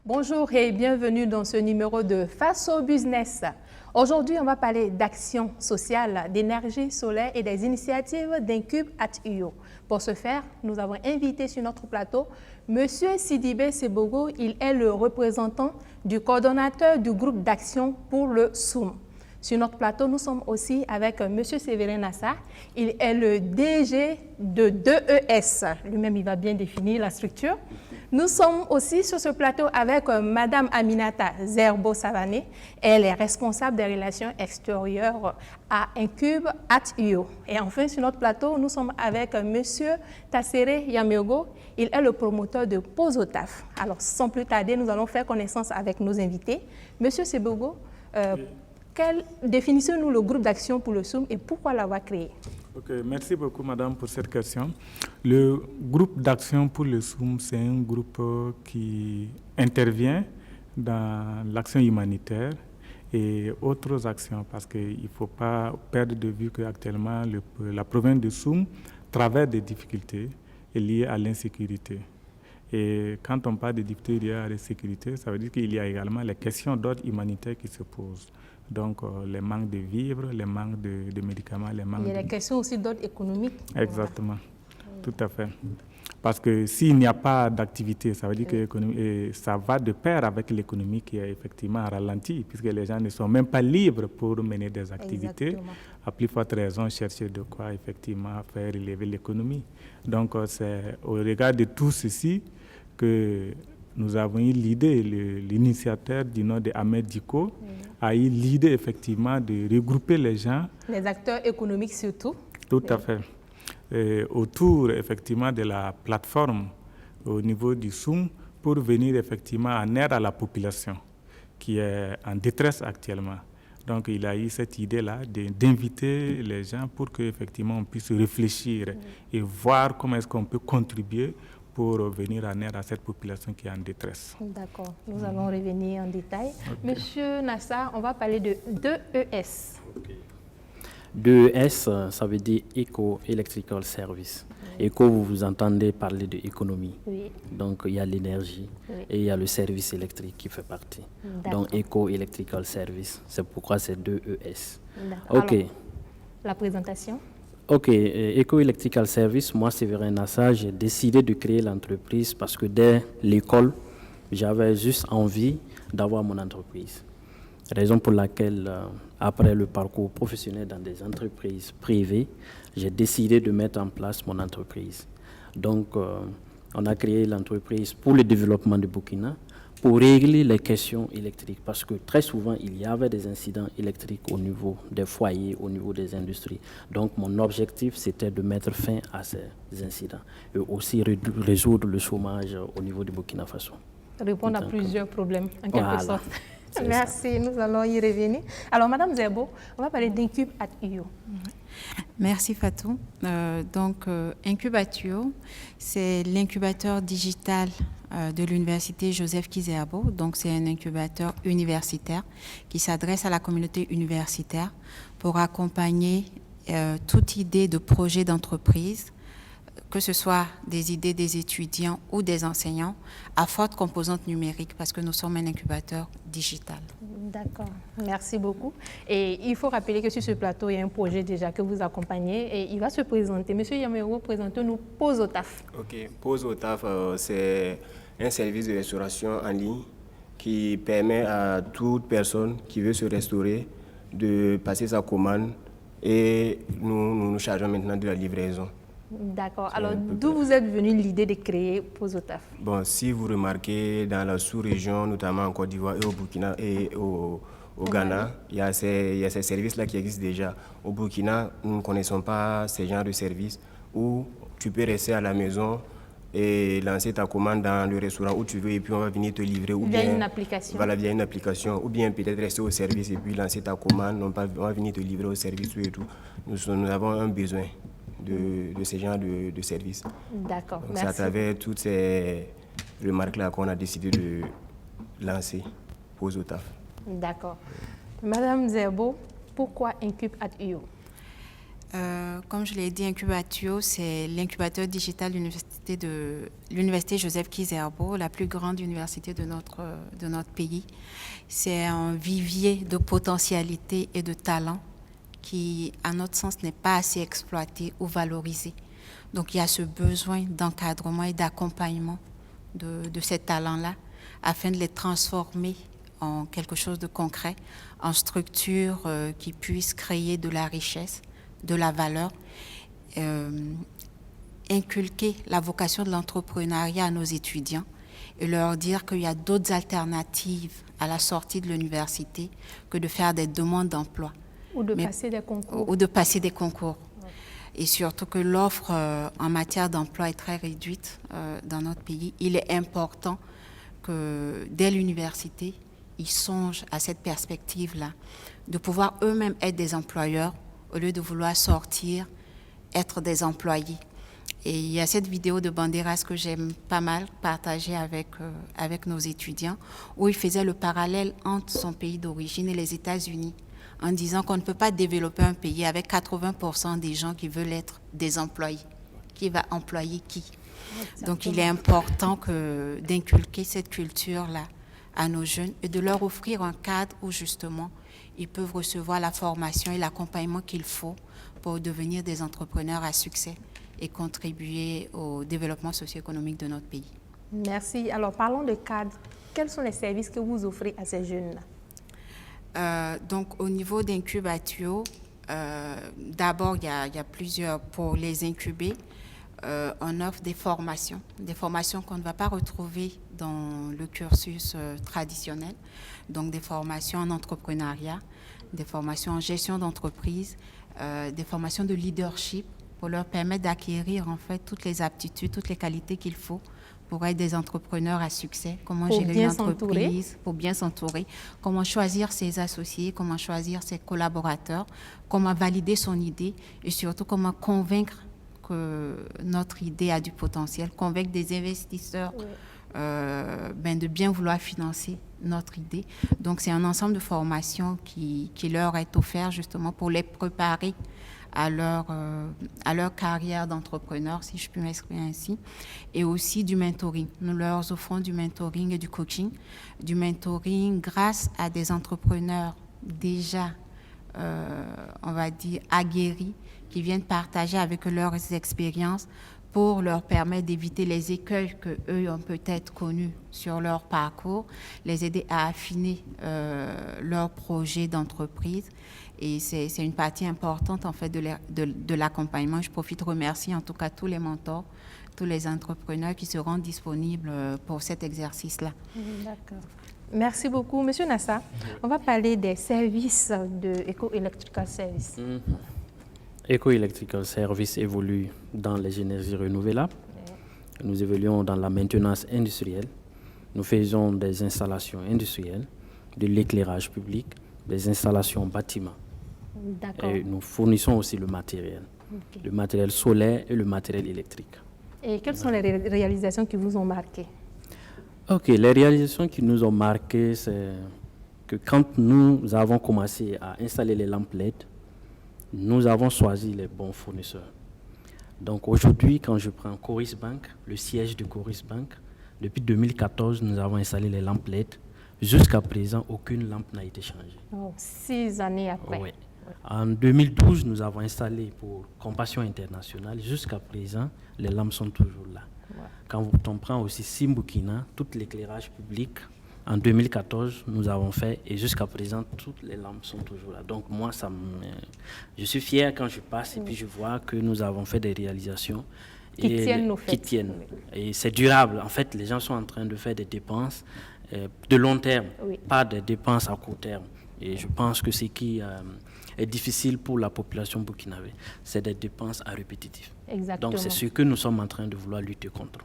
Bonjour et bienvenue dans ce numéro de Face au Business. Aujourd'hui, on va parler d'action sociale, d'énergie solaire et des initiatives d'Incube at UO. Pour ce faire, nous avons invité sur notre plateau M. Sidibé Sebogo. Il est le représentant du coordonnateur du groupe d'action pour le SOUM. Sur notre plateau, nous sommes aussi avec M. Séverin Nassar. Il est le DG de 2ES. Lui-même, il va bien définir la structure. Nous sommes aussi sur ce plateau avec Mme Aminata Zerbo-Savané. Elle est responsable des relations extérieures à Incube at UO. Et enfin, sur notre plateau, nous sommes avec M. Tassere Yamiogo. Il est le promoteur de Posotaf. Alors, sans plus tarder, nous allons faire connaissance avec nos invités. M. Sebogo, définissez-nous le groupe d'action pour le SOUM et pourquoi l'avoir créé? Merci beaucoup, madame, pour cette question. Le groupe d'action pour le SOUM, c'est un groupe qui intervient dans l'action humanitaire et autres actions, parce qu'il ne faut pas perdre de vue qu'actuellement, la province de SOUM traverse des difficultés liées à l'insécurité. Et quand on parle de difficultés liées à l'insécurité, ça veut dire qu'il y a également les questions d'ordre humanitaire qui se posent. Donc, les manques de vivres, les manques de médicaments, les manques... Il y a les questions aussi d'ordre économique. Exactement, tout à fait. Parce que s'il n'y a pas d'activité, ça veut dire que ça va de pair avec l'économie qui est effectivement ralentie, puisque les gens ne sont même pas libres pour mener des activités. Exactement. À plus forte raison, chercher de quoi effectivement faire élever l'économie. Donc, c'est au regard de tout ceci que nous avons eu l'idée, l'initiateur du nom de Ahmed Diko a eu l'idée effectivement de regrouper les gens. Les acteurs économiques surtout. Tout à fait. Autour effectivement de la plateforme au niveau du SOUM pour venir effectivement en aide à la population qui est en détresse actuellement. Donc il a eu cette idée-là d'inviter les gens pour qu'effectivement on puisse réfléchir et voir comment est-ce qu'on peut contribuer pour venir en aide à cette population qui est en détresse. D'accord, nous allons revenir en détail. Monsieur Nassar, on va parler de 2ES. 2ES, ça veut dire Eco Electrical Service. Eco, vous entendez parler d'économie. Oui. Donc, il y a l'énergie et il y a le service électrique qui fait partie. Donc, Eco Electrical Service, c'est pourquoi c'est 2ES. OK. Alors, la présentation? OK, Eco Electrical Service, moi, Séverin Nassar, j'ai décidé de créer l'entreprise parce que dès l'école, j'avais juste envie d'avoir mon entreprise. Raison pour laquelle, après le parcours professionnel dans des entreprises privées, j'ai décidé de mettre en place mon entreprise. Donc, on a créé l'entreprise pour le développement du Burkina, pour régler les questions électriques, parce que très souvent, il y avait des incidents électriques au niveau des foyers, au niveau des industries. Donc, mon objectif, c'était de mettre fin à ces incidents et aussi résoudre le chômage au niveau du Burkina Faso. Répondre à plusieurs problèmes, en quelque sorte. Merci, nous allons y revenir. Alors, Madame Zerbo, on va parler d'Incube at UO. Merci Fatou. Incube at UO, c'est l'incubateur digital de l'université Joseph Kizerbo. Donc, c'est un incubateur universitaire qui s'adresse à la communauté universitaire pour accompagner toute idée de projet d'entreprise, que ce soit des idées des étudiants ou des enseignants, à forte composante numérique, parce que nous sommes un incubateur digital. D'accord, merci beaucoup. Et il faut rappeler que sur ce plateau, il y a un projet déjà que vous accompagnez et il va se présenter. Monsieur Yamero, présentez-nous Posotaf. OK, Posotaf, c'est un service de restauration en ligne qui permet à toute personne qui veut se restaurer de passer sa commande et nous chargeons maintenant de la livraison. D'accord. Alors, d'où vous êtes venu l'idée de créer Posotaf? Bon, si vous remarquez, dans la sous-région, notamment en Côte d'Ivoire et au Burkina et au Ghana, il y a ces services-là qui existent déjà. Au Burkina, nous ne connaissons pas ces genres de services où tu peux rester à la maison et lancer ta commande dans le restaurant où tu veux et puis on va venir te livrer. Ou via bien, une application. Voilà, via une application. Ou bien peut-être rester au service et puis lancer ta commande. On va venir te livrer au service et tout. Nous avons un besoin de ces genres de services. D'accord, merci. C'est à travers toutes ces remarques-là qu'on a décidé de lancer Posotaf. D'accord. Madame Zerbo, pourquoi Incube at UO? Comme je l'ai dit, Incubatio, c'est l'incubateur digital de l'Université Joseph Kizerbo, la plus grande université de notre pays. C'est un vivier de potentialités et de talents qui, à notre sens, n'est pas assez exploité ou valorisé. Donc, il y a ce besoin d'encadrement et d'accompagnement de ces talents-là afin de les transformer en quelque chose de concret, en structure qui puisse créer de la richesse, de la valeur, inculquer la vocation de l'entrepreneuriat à nos étudiants et leur dire qu'il y a d'autres alternatives à la sortie de l'université que de faire des demandes d'emploi. Ou de passer des concours. Ou de passer des concours. Ouais. Et surtout que l'offre en matière d'emploi est très réduite dans notre pays. Il est important que dès l'université, ils songent à cette perspective-là, de pouvoir eux-mêmes être des employeurs au lieu de vouloir sortir, être des employés. Et il y a cette vidéo de Banderas que j'aime pas mal partager avec nos étudiants, où il faisait le parallèle entre son pays d'origine et les États-Unis, en disant qu'on ne peut pas développer un pays avec 80% des gens qui veulent être des employés. Qui va employer qui? Exactement. Donc il est important d'inculquer cette culture-là à nos jeunes et de leur offrir un cadre où justement ils peuvent recevoir la formation et l'accompagnement qu'il faut pour devenir des entrepreneurs à succès et contribuer au développement socio-économique de notre pays. Merci. Alors, parlons de cadre. Quels sont les services que vous offrez à ces jeunes-là? Donc, au niveau d'Incubatio, d'abord, il y a plusieurs, pour les incuber, on offre des formations qu'on ne va pas retrouver dans le cursus traditionnel, donc des formations en entrepreneuriat, des formations en gestion d'entreprise, des formations de leadership pour leur permettre d'acquérir en fait toutes les aptitudes, toutes les qualités qu'il faut pour être des entrepreneurs à succès, comment gérer une entreprise, pour bien s'entourer, comment choisir ses associés, comment choisir ses collaborateurs, comment valider son idée et surtout comment convaincre que notre idée a du potentiel, convaincre des investisseurs de bien vouloir financer notre idée. Donc, c'est un ensemble de formations qui leur est offert justement pour les préparer à leur carrière d'entrepreneur, si je puis m'exprimer ainsi, et aussi du mentoring. Nous leur offrons du mentoring et du coaching. Du mentoring grâce à des entrepreneurs déjà, on va dire, aguerris, qui viennent partager avec eux leurs expériences pour leur permettre d'éviter les écueils qu'eux ont peut-être connus sur leur parcours, les aider à affiner leur projet d'entreprise. Et c'est une partie importante en fait de l'accompagnement. Je profite de remercier en tout cas tous les mentors, tous les entrepreneurs qui seront disponibles pour cet exercice-là. D'accord. Merci beaucoup. Monsieur Nassa, on va parler des services de Eco Electrical Service. Eco Electrical Service évolue dans les énergies renouvelables. Nous évoluons dans la maintenance industrielle. Nous faisons des installations industrielles, de l'éclairage public, des installations bâtiments. D'accord. Et nous fournissons aussi le matériel, le matériel solaire et le matériel électrique. Et quelles sont les réalisations qui vous ont marqué? Ok, les réalisations qui nous ont marqué, c'est que quand nous avons commencé à installer les lampes LED, nous avons choisi les bons fournisseurs. Donc aujourd'hui, quand je prends Coris Bank, le siège de Coris Bank, depuis 2014, nous avons installé les lampes LED. Jusqu'à présent, aucune lampe n'a été changée. 6 années après. Oui. En 2012, nous avons installé pour Compassion Internationale. Jusqu'à présent, les lampes sont toujours là. Ouais. Quand on prend aussi Simbukina, tout l'éclairage public, en 2014, nous avons fait, et jusqu'à présent, toutes les lampes sont toujours là. Donc moi, je suis fier quand je passe et puis je vois que nous avons fait des réalisations qui tiennent nos faits. Et c'est durable. En fait, les gens sont en train de faire des dépenses de long terme, pas des dépenses à court terme. Et je pense que ce qui est difficile pour la population burkinabé, c'est des dépenses à répétitif. Exactement. Donc c'est ce que nous sommes en train de vouloir lutter contre.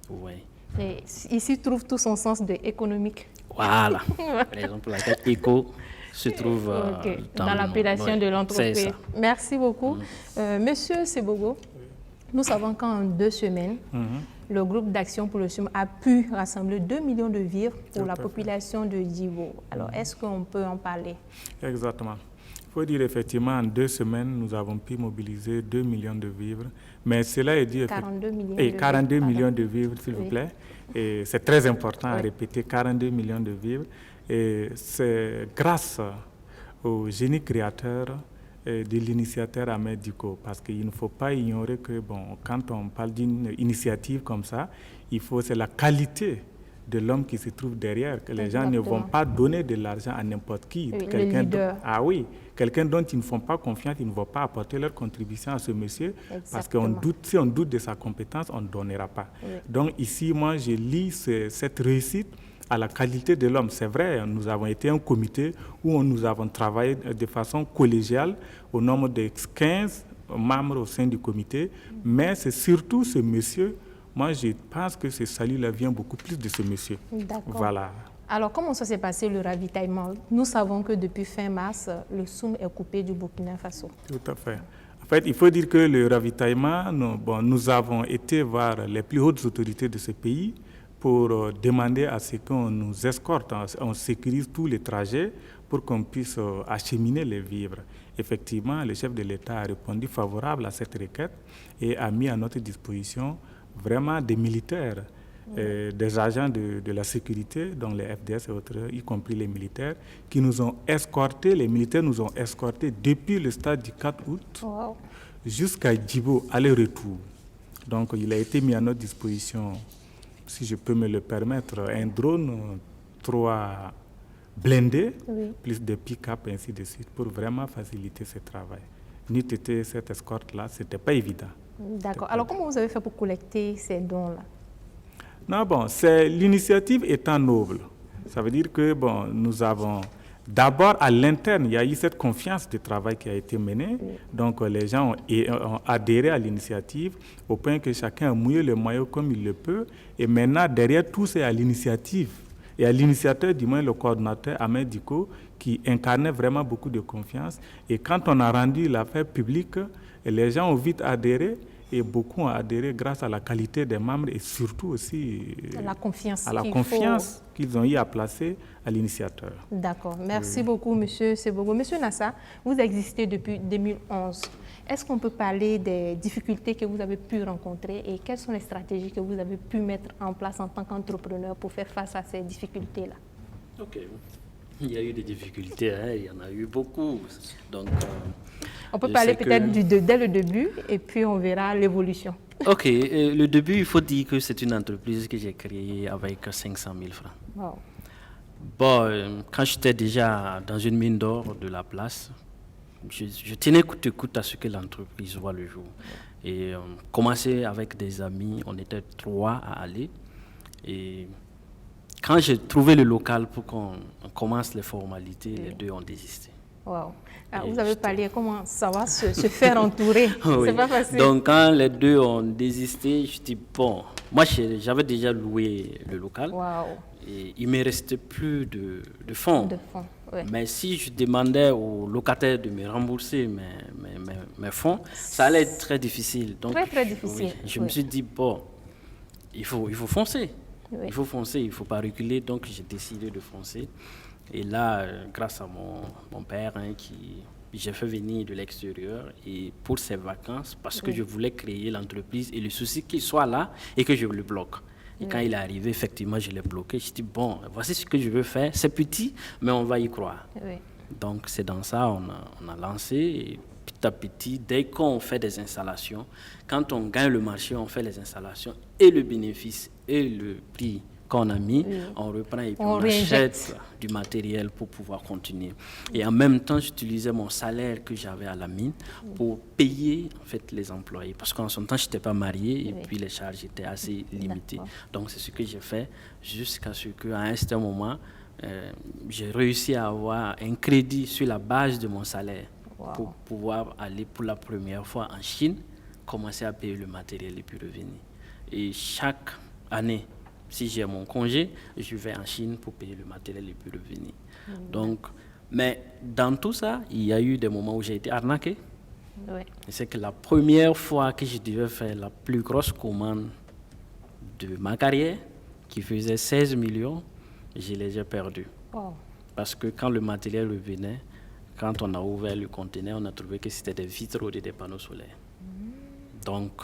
Oui. Et ici trouve tout son sens de économique. Voilà. Par exemple, la carte éco se trouve dans l'appellation de l'entreprise. Merci beaucoup. Monsieur Sebogo, nous savons qu'en 2 semaines, le groupe d'action pour le SUM a pu rassembler 2 millions de vivres pour la population de Djibo. Alors, est-ce qu'on peut en parler? Exactement. Il faut dire effectivement, en 2 semaines, nous avons pu mobiliser 2 millions de vivres. Mais cela est dit... 42 millions et de 42 vivres, millions de vivres, s'il vous plaît. Et c'est très important à répéter, 42 millions de vivres. Et c'est grâce au génie créateur de l'initiateur Ahmed Dicko. Parce qu'il ne faut pas ignorer que, bon, quand on parle d'une initiative comme ça, c'est la qualité de l'homme qui se trouve derrière, que les gens ne vont pas donner de l'argent à n'importe qui. Oui, Quelqu'un dont ils ne font pas confiance, ils ne vont pas apporter leur contribution à ce monsieur. Exactement. Parce qu'on doute, si on doute de sa compétence, on ne donnera pas. Oui. Donc ici, moi, je lis cette réussite à la qualité de l'homme. C'est vrai, nous avons été un comité où nous avons travaillé de façon collégiale au nombre de 15 membres au sein du comité, mais c'est surtout ce monsieur. Moi, je pense que ce salut-là vient beaucoup plus de ce monsieur. D'accord. Voilà. Alors, comment ça s'est passé le ravitaillement? Nous savons que depuis fin mars, le SOUM est coupé du Burkina Faso. Tout à fait. En fait, il faut dire que le ravitaillement, nous avons été voir les plus hautes autorités de ce pays pour demander à ce qu'on nous escorte, on sécurise tous les trajets pour qu'on puisse acheminer les vivres. Effectivement, le chef de l'État a répondu favorable à cette requête et a mis à notre disposition vraiment des militaires, des agents de la sécurité, dont les FDS et autres, y compris les militaires, qui nous ont escortés. Les militaires nous ont escortés depuis le stade du 4 août jusqu'à Djibo, aller-retour. Donc, il a été mis à notre disposition, si je peux me le permettre, un drone 3 blindés, plus des pick-up, ainsi de suite, pour vraiment faciliter ce travail. N'eût été cette escorte-là, ce n'était pas évident. D'accord. Alors, comment vous avez fait pour collecter ces dons-là? Non, bon, l'initiative étant noble. Ça veut dire que, bon, nous avons d'abord à l'interne, il y a eu cette confiance de travail qui a été menée. Donc, les gens ont adhéré à l'initiative au point que chacun a mouillé le maillot comme il le peut. Et maintenant, derrière tout, c'est à l'initiative. Et à l'initiateur, du moins le coordonnateur Ahmed Dicko, qui incarnait vraiment beaucoup de confiance. Et quand on a rendu l'affaire publique, les gens ont vite adhéré. Et beaucoup ont adhéré grâce à la qualité des membres et surtout aussi à la confiance qu'ils ont eu à placer à l'initiateur. D'accord. Merci beaucoup, Monsieur Sebogo. Monsieur Nassa, vous existez depuis 2011. Est-ce qu'on peut parler des difficultés que vous avez pu rencontrer et quelles sont les stratégies que vous avez pu mettre en place en tant qu'entrepreneur pour faire face à ces difficultés-là? Ok. Il y a eu des difficultés, hein, il y en a eu beaucoup. Donc, on peut parler peut-être dès le début et puis on verra l'évolution. Ok, le début, il faut dire que c'est une entreprise que j'ai créée avec 500 000 francs. Wow. Bon, quand j'étais déjà dans une mine d'or de la place, je tenais coûte que coûte à ce que l'entreprise voit le jour. Et on commençait avec des amis, on était 3 à aller. Et quand j'ai trouvé le local pour qu'on commence les formalités, les 2 ont désisté. Wow. Ah, vous avez parlé comment ça va se faire entourer. Oui. C'est pas facile. Donc quand les 2 ont désisté, je dis bon, moi j'avais déjà loué le local. Wow. Et il ne me restait plus de fonds. Oui. Mais si je demandais aux locataires de me rembourser mes fonds, ça allait être très difficile. Donc, très difficile. Oui, je me suis dit bon, il faut foncer. Oui. Il faut foncer, il ne faut pas reculer. Donc, j'ai décidé de foncer. Et là, grâce à mon père, j'ai fait venir de l'extérieur et pour ses vacances, parce que je voulais créer l'entreprise et le souci qu'il soit là et que je le bloque. Et quand il est arrivé, effectivement, je l'ai bloqué. Je dis, bon, voici ce que je veux faire. C'est petit, mais on va y croire. Oui. Donc, c'est dans ça on a lancé. Et petit à petit, dès qu'on fait des installations, quand on gagne le marché, on fait les installations et le bénéfice et le prix qu'on a mis, on reprend et puis on achète du matériel pour pouvoir continuer. Et en même temps, j'utilisais mon salaire que j'avais à la mine pour payer en fait les employés. Parce qu'en son temps, je n'étais pas marié et puis les charges étaient assez limitées. Donc, c'est ce que j'ai fait jusqu'à ce qu'à un certain moment, j'ai réussi à avoir un crédit sur la base de mon salaire pour pouvoir aller pour la première fois en Chine, commencer à payer le matériel et puis revenir. Et chaque année, si j'ai mon congé, je vais en Chine pour payer le matériel et puis revenir. Donc, mais dans tout ça, il y a eu des moments où j'ai été arnaqué. Oui. C'est que la première fois que je devais faire la plus grosse commande de ma carrière, qui faisait 16 millions, je les ai perdus. Oh. Parce que quand le matériel revenait, quand on a ouvert le conteneur, on a trouvé que c'était des vitres ou des panneaux solaires. Donc,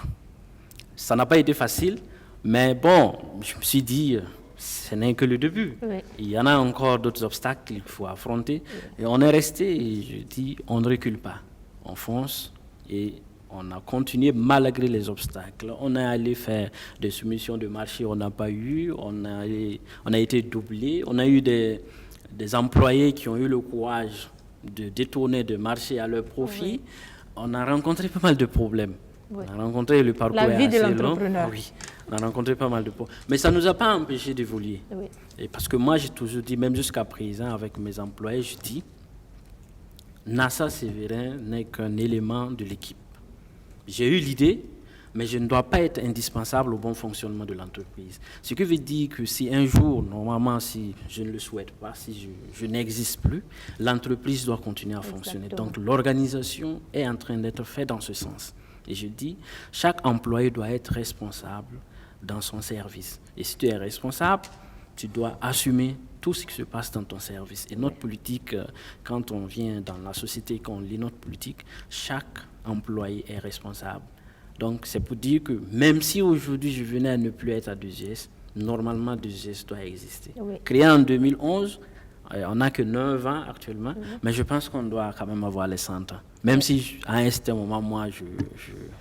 ça n'a pas été facile, mais bon, je me suis dit, ce n'est que le début. Oui. Il y en a encore d'autres obstacles qu'il faut affronter. Et on est resté, et je dis, on ne recule pas. On fonce et on a continué malgré les obstacles. On est allé faire des soumissions de marché, on n'a pas eu. On a été doublé. On a eu des employés qui ont eu le courage de détourner des marchés à leur profit. Oui. On a rencontré pas mal de problèmes. Oui. On a rencontré le parcours la vie de assez l'entrepreneur. long. Oui, on a rencontré pas mal de problèmes. Mais ça ne nous a pas empêché d'évoluer. Oui. Et parce que moi, j'ai toujours dit, même jusqu'à présent, avec mes employés, je dis, NASA Sévérin n'est qu'un élément de l'équipe. J'ai eu l'idée, mais je ne dois pas être indispensable au bon fonctionnement de l'entreprise. Ce qui veut dire que si un jour, normalement, si je ne le souhaite pas, si je n'existe plus, l'entreprise doit continuer à fonctionner. Donc l'organisation est en train d'être faite dans ce sens. Et je dis, chaque employé doit être responsable dans son service. Et si tu es responsable, tu dois assumer tout ce qui se passe dans ton service. Et notre politique, quand on vient dans la société, quand on lit notre politique, chaque employé est responsable. Donc, c'est pour dire que même si aujourd'hui je venais à ne plus être à 2GS, normalement 2GS doit exister. Oui. Créé en 2011, on n'a que 9 ans actuellement, mais je pense qu'on doit quand même avoir les 100 ans. Même si à un certain moment, moi,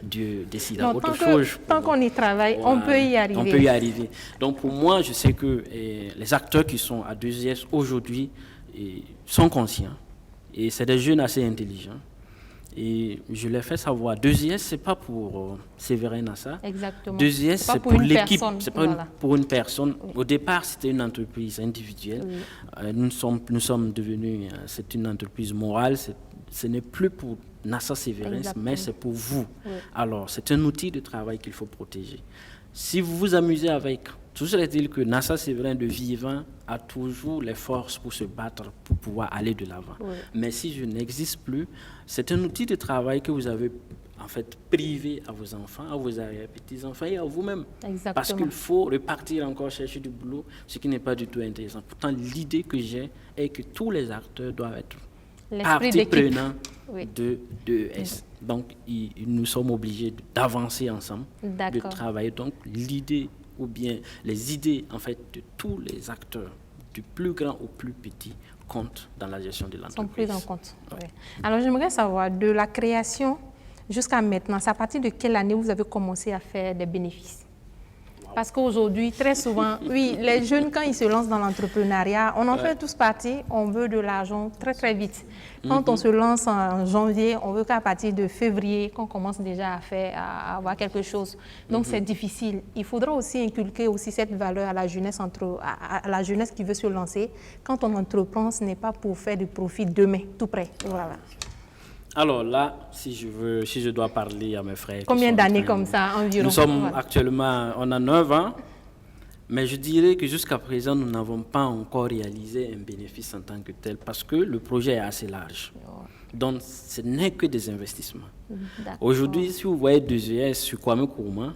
Dieu décide à autre chose. Tant qu'on y travaille, on peut y arriver. On peut y arriver. Donc pour moi, je sais que les acteurs qui sont à 2GS aujourd'hui sont conscients. Et c'est des jeunes assez intelligents. Et je les fais savoir, 2GS, ce n'est pas pour Sévérin NASA. Exactement. 2GS, c'est pour l'équipe, ce n'est pas pour une personne. Oui. Au départ, c'était une entreprise individuelle. Oui. Nous sommes devenus, c'est une entreprise morale. Ce n'est plus pour NASA Sévérin, mais c'est pour vous. Oui. Alors, c'est un outil de travail qu'il faut protéger. Si vous vous amusez avec, tout serait-il que NASA Sévérin de vivant a toujours les forces pour se battre, pour pouvoir aller de l'avant. Oui. Mais si je n'existe plus, c'est un outil de travail que vous avez en fait privé à vos enfants, à vos arrière-petits-enfants et à vous-même. Exactement. Parce qu'il faut repartir encore chercher du boulot, ce qui n'est pas du tout intéressant. Pourtant, l'idée que j'ai est que tous les acteurs doivent être partie prenante de ES. Donc, nous sommes obligés d'avancer ensemble, de travailler. Donc, l'idée ou bien les idées en fait de tous les acteurs, du plus grand au plus petit, comptent dans la gestion de l'entreprise. Sont pris en compte. Ouais. Oui. Alors, j'aimerais savoir, de la création jusqu'à maintenant, c'est à partir de quelle année vous avez commencé à faire des bénéfices? Parce qu'aujourd'hui, très souvent, oui, les jeunes, quand ils se lancent dans l'entrepreneuriat, on en fait tous partie, on veut de l'argent très, très vite. Quand on se lance en janvier, on veut qu'à partir de février, qu'on commence déjà à avoir quelque chose. Donc, c'est difficile. Il faudra aussi inculquer aussi cette valeur à la jeunesse, à la jeunesse qui veut se lancer. Quand on entreprend, ce n'est pas pour faire du profit demain, tout près. Voilà. Alors là, si je dois parler à mes frères... Combien d'années comme ça environ? Nous sommes actuellement, on a 9 ans, mais je dirais que jusqu'à présent, nous n'avons pas encore réalisé un bénéfice en tant que tel parce que le projet est assez large. Donc, ce n'est que des investissements. Aujourd'hui, si vous voyez 2GS sur Kwame Nkrumah,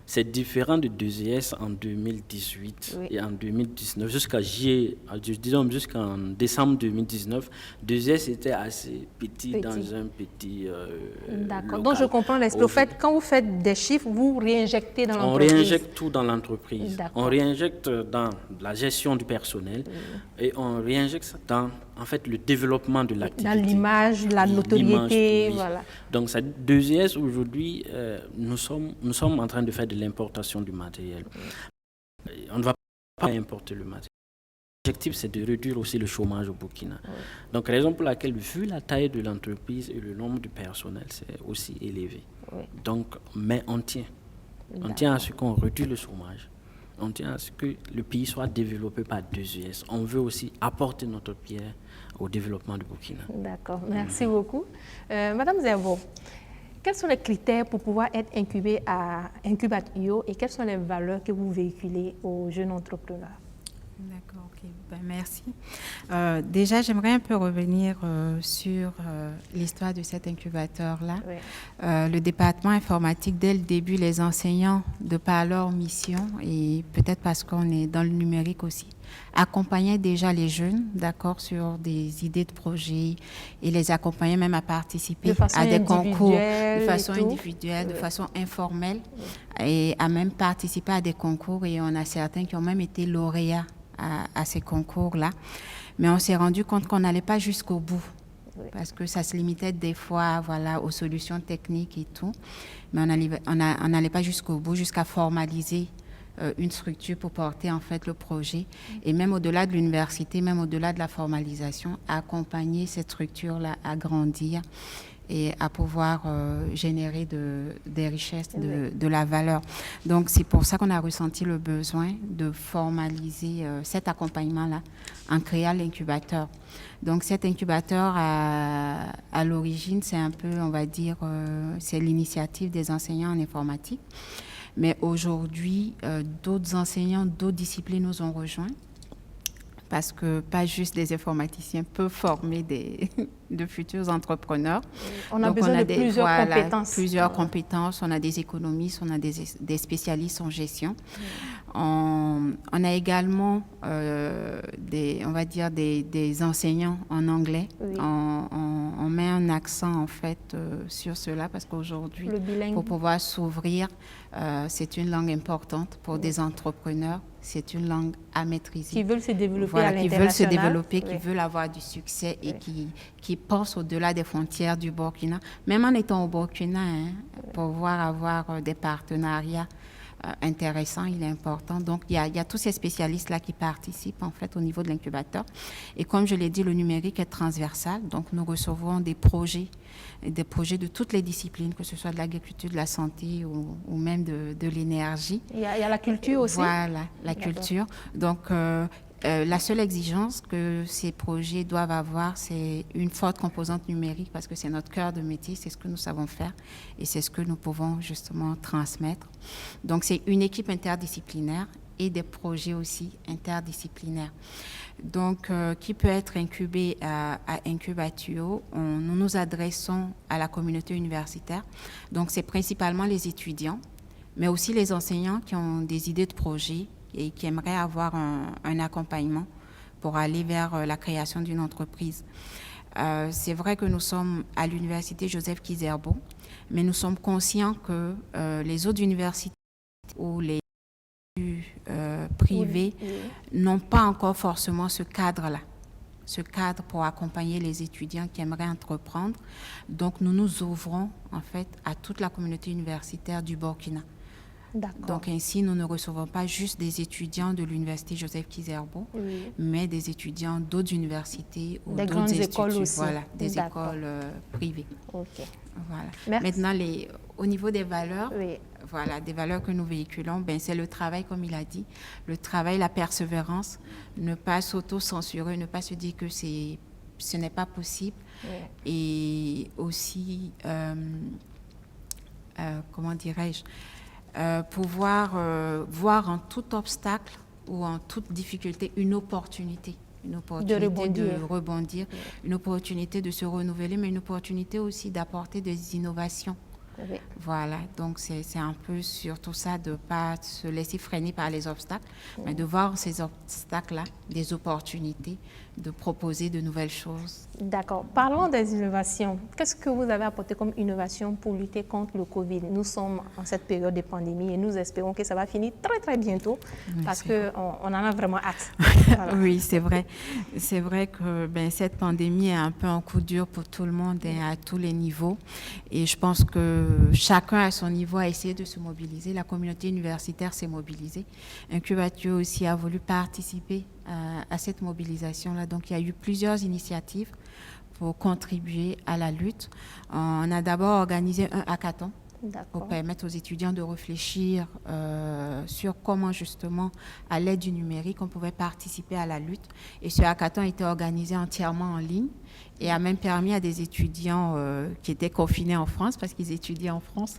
c'est différent de 2GS en 2018 et en 2019. Jusqu'en décembre 2019, 2GS était assez petit. Dans un petit D'accord. Donc, je comprends l'esprit. Quand vous faites des chiffres, vous réinjectez dans l'entreprise. On réinjecte tout dans l'entreprise. On réinjecte dans la gestion du personnel et on réinjecte ça dans en fait, le développement de l'activité. Dans l'image, la notoriété, voilà. Donc, 2GS, aujourd'hui, nous sommes en train de faire de l'importation du matériel. On ne va pas importer le matériel. L'objectif, c'est de réduire aussi le chômage au Burkina. Donc, raison pour laquelle, vu la taille de l'entreprise et le nombre de personnel, c'est aussi élevé. Donc, mais on tient. On tient à ce qu'on réduise le chômage. On tient à ce que le pays soit développé par 2GS. On veut aussi apporter notre pierre au développement du Burkina. D'accord, merci beaucoup. Madame Zerbo, quels sont les critères pour pouvoir être incubé à Incubat.io et quelles sont les valeurs que vous véhiculez aux jeunes entrepreneurs? D'accord, ok. Merci. Déjà, j'aimerais un peu revenir sur l'histoire de cet incubateur-là. Oui. Le département informatique, dès le début, les enseignants, de par leur mission, et peut-être parce qu'on est dans le numérique aussi, accompagnaient déjà les jeunes, d'accord, sur des idées de projets et les accompagnaient même à participer à des concours de façon individuelle, de façon informelle, et à même participer à des concours. Et on a certains qui ont même été lauréats à ces concours-là. Mais on s'est rendu compte qu'on n'allait pas jusqu'au bout. Parce que ça se limitait des fois, voilà, aux solutions techniques et tout. Mais on n'allait pas jusqu'au bout, jusqu'à formaliser une structure pour porter en fait le projet. Et même au-delà de l'université, même au-delà de la formalisation, accompagner cette structure-là à grandir et à pouvoir générer des richesses, de la valeur. Donc, c'est pour ça qu'on a ressenti le besoin de formaliser cet accompagnement-là en créant l'incubateur. Donc, cet incubateur, à l'origine, c'est un peu, on va dire, c'est l'initiative des enseignants en informatique. Mais aujourd'hui, d'autres enseignants, d'autres disciplines nous ont rejoints. Parce que pas juste des informaticiens peuvent former de futurs entrepreneurs. On a besoin de plusieurs compétences. Plusieurs compétences. On a des économistes, on a des spécialistes en gestion. On a également on va dire des enseignants en anglais. Oui. On met un accent en fait sur cela parce qu'aujourd'hui, pour pouvoir s'ouvrir, c'est une langue importante pour des entrepreneurs. C'est une langue à maîtriser. Qui veulent se développer voilà, à l'international. Qui veulent se développer, qui veulent avoir du succès et qui pensent au-delà des frontières du Burkina. Même en étant au Burkina, pour pouvoir avoir des partenariats intéressants, il est important. Donc, il y a tous ces spécialistes-là qui participent en fait au niveau de l'incubateur. Et comme je l'ai dit, le numérique est transversal. Donc, nous recevons des projets de toutes les disciplines, que ce soit de l'agriculture, de la santé ou même de l'énergie. Il y a la culture aussi. Voilà, la culture. Donc, la seule exigence que ces projets doivent avoir, c'est une forte composante numérique parce que c'est notre cœur de métier, c'est ce que nous savons faire et c'est ce que nous pouvons justement transmettre. Donc, c'est une équipe interdisciplinaire et des projets aussi interdisciplinaires. Donc, qui peut être incubé à Incubatio. Nous nous adressons à la communauté universitaire. Donc, c'est principalement les étudiants, mais aussi les enseignants qui ont des idées de projets et qui aimeraient avoir un accompagnement pour aller vers la création d'une entreprise. C'est vrai que nous sommes à l'université Joseph Kizerbo, mais nous sommes conscients que les autres universités ou les privés n'ont pas encore forcément ce cadre-là, ce cadre pour accompagner les étudiants qui aimeraient entreprendre. Donc, nous nous ouvrons en fait à toute la communauté universitaire du Burkina. Donc ainsi, nous ne recevons pas juste des étudiants de l'université Joseph Kizerbo, mais des étudiants d'autres universités ou des d'autres instituts, écoles aussi. Voilà, des écoles privées. Okay. Voilà. Merci. Maintenant, au niveau des valeurs, voilà, des valeurs que nous véhiculons, ben, c'est le travail, comme il a dit, le travail, la persévérance, ne pas s'auto-censurer, ne pas se dire que ce n'est pas possible, et aussi, comment dirais-je, pouvoir voir en tout obstacle ou en toute difficulté une opportunité de rebondir, une opportunité de se renouveler, mais une opportunité aussi d'apporter des innovations. Voilà, donc c'est un peu surtout ça, de ne pas se laisser freiner par les obstacles, mais de voir ces obstacles-là, des opportunités, de proposer de nouvelles choses. D'accord. Parlons des innovations. Qu'est-ce que vous avez apporté comme innovation pour lutter contre le Covid? Nous sommes en cette période de pandémie et nous espérons que ça va finir très très bientôt parce qu'on en a vraiment hâte. Voilà. Oui, c'est vrai. C'est vrai que cette pandémie est un peu un coup dur pour tout le monde et à tous les niveaux. Et je pense que chacun à son niveau a essayé de se mobiliser. La communauté universitaire s'est mobilisée. Incubatio aussi a voulu participer à cette mobilisation-là. Donc, il y a eu plusieurs initiatives pour contribuer à la lutte. On a d'abord organisé un hackathon pour permettre aux étudiants de réfléchir sur comment, justement, à l'aide du numérique, on pouvait participer à la lutte. Et ce hackathon a été organisé entièrement en ligne. et a même permis à des étudiants qui étaient confinés en France, parce qu'ils étudiaient en France,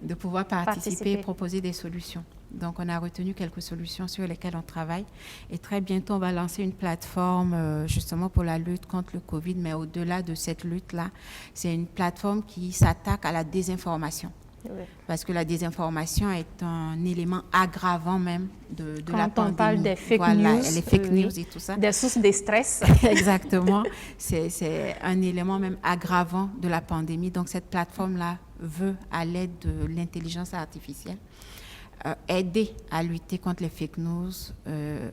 de pouvoir participer et proposer des solutions. Donc, on a retenu quelques solutions sur lesquelles on travaille. Et très bientôt, on va lancer une plateforme justement pour la lutte contre le Covid. Mais au-delà de cette lutte-là, c'est une plateforme qui s'attaque à la désinformation. Oui. Parce que la désinformation est un élément aggravant même de la pandémie. Quand on parle des fake news, les fake news et tout ça. Des sources de stress. Exactement. C'est un élément même aggravant de la pandémie. Donc, cette plateforme-là veut, à l'aide de l'intelligence artificielle, aider à lutter contre les fake news,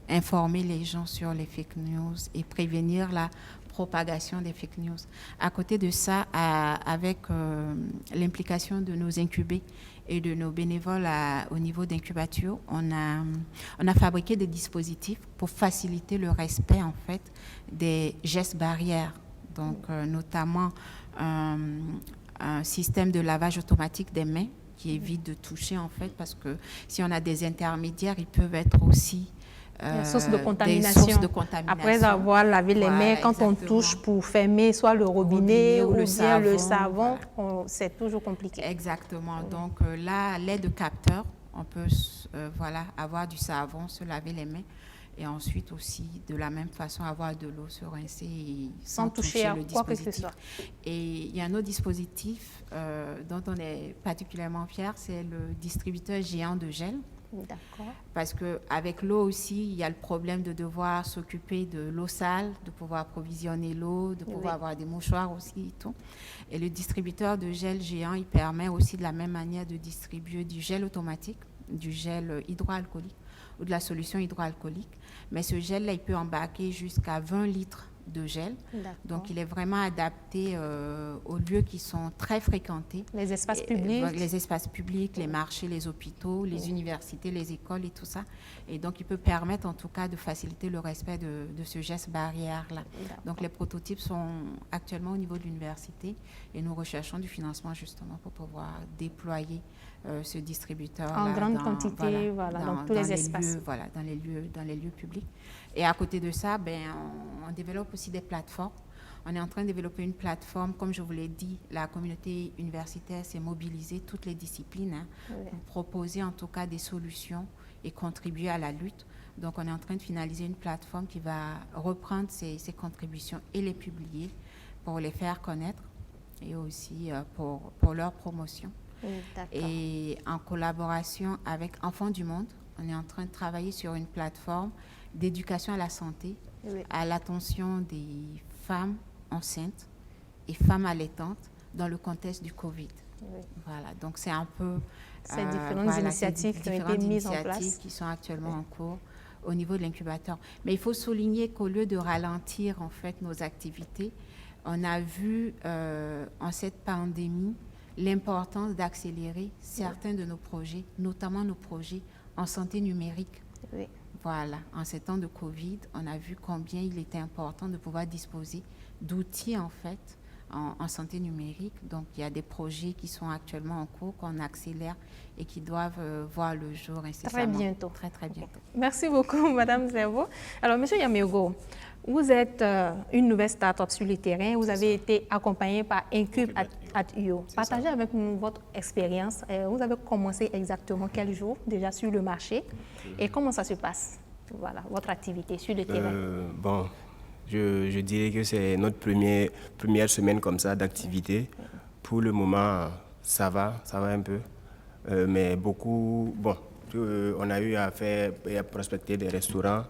informer les gens sur les fake news et prévenir la propagation des fake news. À côté de ça, avec l'implication de nos incubés et de nos bénévoles au niveau d'Incubatio, on a fabriqué des dispositifs pour faciliter le respect en fait des gestes barrières. Donc notamment un système de lavage automatique des mains qui évite de toucher en fait, parce que si on a des intermédiaires, ils peuvent être aussi des sources de contamination. Après avoir lavé les mains, quand on touche pour fermer soit le robinet ou le savon, c'est toujours compliqué. Exactement. Donc là, à l'aide de capteurs, on peut avoir du savon, se laver les mains et ensuite aussi de la même façon avoir de l'eau, se rincer sans toucher le dispositif. Quoi que ce soit. Et il y a un autre dispositif dont on est particulièrement fiers, c'est le distributeur géant de gel. D'accord. Parce qu'avec l'eau aussi, il y a le problème de devoir s'occuper de l'eau sale, de pouvoir approvisionner l'eau, de pouvoir avoir des mouchoirs aussi et tout. Et le distributeur de gel géant, il permet aussi de la même manière de distribuer du gel automatique, du gel hydroalcoolique ou de la solution hydroalcoolique. Mais ce gel-là, il peut embarquer jusqu'à 20 litres de gel. Donc, il est vraiment adapté aux lieux qui sont très fréquentés. Les espaces publics. Les espaces publics, les marchés, les hôpitaux, les universités, les écoles et tout ça. Et donc, il peut permettre en tout cas de faciliter le respect de ce geste barrière-là. Donc, les prototypes sont actuellement au niveau de l'université et nous recherchons du financement justement pour pouvoir déployer ce distributeur en grande quantité, dans tous les espaces. Dans les lieux publics. Et à côté de ça, on développe aussi des plateformes. On est en train de développer une plateforme, comme je vous l'ai dit, la communauté universitaire s'est mobilisée, toutes les disciplines, pour proposer en tout cas des solutions et contribuer à la lutte. Donc, on est en train de finaliser une plateforme qui va reprendre ces contributions et les publier pour les faire connaître et aussi pour leur promotion. Et en collaboration avec Enfants du Monde, on est en train de travailler sur une plateforme d'éducation à la santé, à l'attention des femmes enceintes et femmes allaitantes dans le contexte du Covid. Voilà, donc c'est un peu ces différentes initiatives qui ont été mises en place, qui sont actuellement en cours au niveau de l'incubateur. Mais il faut souligner qu'au lieu de ralentir en fait nos activités, on a vu en cette pandémie l'importance d'accélérer certains de nos projets, notamment nos projets en santé numérique. Voilà, en ces temps de Covid, on a vu combien il était important de pouvoir disposer d'outils en fait en santé numérique. Donc, il y a des projets qui sont actuellement en cours, qu'on accélère et qui doivent voir le jour incessamment. Très bientôt. Très, très bientôt. Merci beaucoup, Madame Zerbo. Alors, Monsieur Yamirgo, vous êtes une nouvelle start-up sur le terrain. Vous avez été accompagné par Incub@io. Partagez avec nous votre expérience. Vous avez commencé exactement quel jour déjà sur le marché et comment ça se passe? Voilà, votre activité sur le terrain. Bon, je dirais que c'est notre première semaine comme ça d'activité. Pour le moment, ça va un peu. Mais on a eu à prospecter des restaurants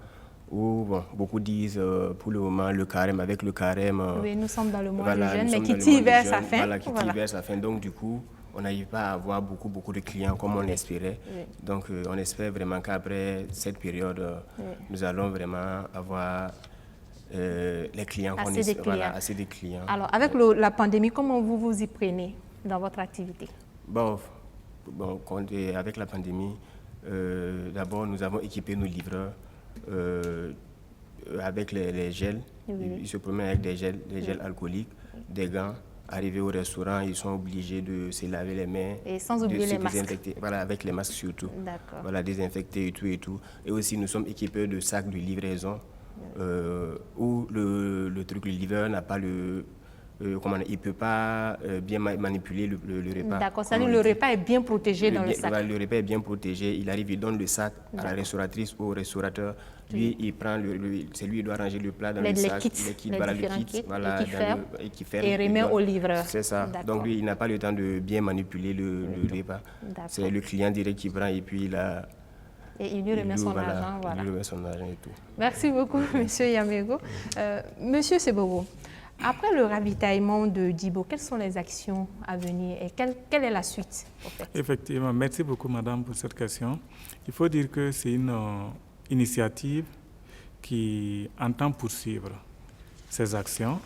où beaucoup disent pour le moment avec le carême. Oui, nous sommes dans le mois du jeûne, mais qui tire vers sa fin. Voilà, qui tire vers sa fin. Donc du coup, on n'arrive pas à avoir beaucoup de clients comme on espérait. Donc on espère vraiment qu'après cette période, nous allons vraiment avoir les clients qu'on espère. Voilà, assez de clients. Alors avec la pandémie, comment vous vous y prenez dans votre activité? Avec la pandémie, d'abord nous avons équipé nos livreurs avec les gels. Ils se promènent avec des gels alcooliques, des gants. Arrivés au restaurant, ils sont obligés de se laver les mains. Et sans oublier les masques. Voilà, avec les masques surtout. D'accord. Voilà, désinfecter et tout. Et aussi, nous sommes équipés de sacs de livraison où le livreur n'a pas il ne peut pas bien manipuler le repas. D'accord, c'est-à-dire le repas est bien protégé dans le sac. Le repas est bien protégé. Il arrive, il donne le sac à la restauratrice ou au restaurateur. Lui, il prend c'est lui qui doit ranger le plat dans le sac. Les kits, voilà, et qui ferme et remet au livreur. C'est ça. Donc lui, il n'a pas le temps de bien manipuler le repas. C'est le client direct qui prend et puis et il lui remet son argent. Voilà. Il lui remet son argent et tout. Merci beaucoup, Monsieur Yamego. Monsieur Sebogo, après le ravitaillement de Djibo, quelles sont les actions à venir et quelle est la suite en fait? Effectivement, merci beaucoup madame pour cette question. Il faut dire que c'est une initiative qui entend poursuivre ces actions.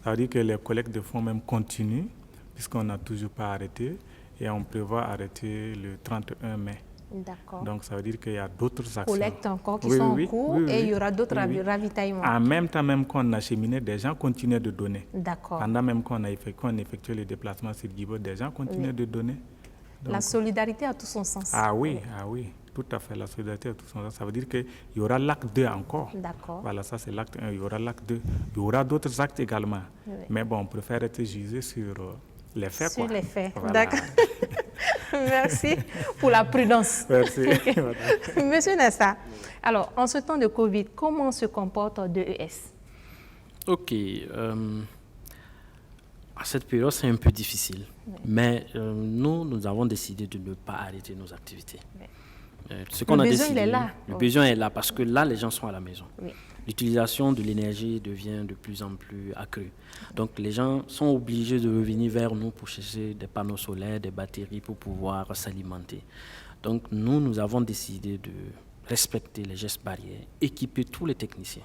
Ça veut dire que les collectes de fonds même continuent puisqu'on n'a toujours pas arrêté et on prévoit arrêter le 31 mai. D'accord. Donc, ça veut dire qu'il y a d'autres actions. Collectes encore qui sont en cours et il y aura d'autres ravitaillements. En même temps même qu'on acheminait, des gens continuaient de donner. D'accord. Pendant même qu'on effectuait les déplacements sur Djibo, des gens continuaient de donner. Donc, la solidarité a tout son sens. Ah oui, tout à fait, la solidarité a tout son sens. Ça veut dire qu'il y aura l'acte 2 encore. D'accord. Voilà, ça c'est l'acte 1, il y aura l'acte 2. Il y aura d'autres actes également. Oui. Mais bon, on préfère être jugé sur les faits. Sur les faits, voilà. d'accord. Merci pour la prudence. Merci. Monsieur Nessa, alors, en ce temps de Covid, comment se comporte DES? Ok. À cette période, c'est un peu difficile. Oui. Mais nous avons décidé de ne pas arrêter nos activités. Oui. Le besoin, il est là. Le besoin est là parce que là, les gens sont à la maison. Oui. L'utilisation de l'énergie devient de plus en plus accrue. Donc, les gens sont obligés de revenir vers nous pour chercher des panneaux solaires, des batteries pour pouvoir s'alimenter. Donc, nous avons décidé de respecter les gestes barrières, équiper tous les techniciens.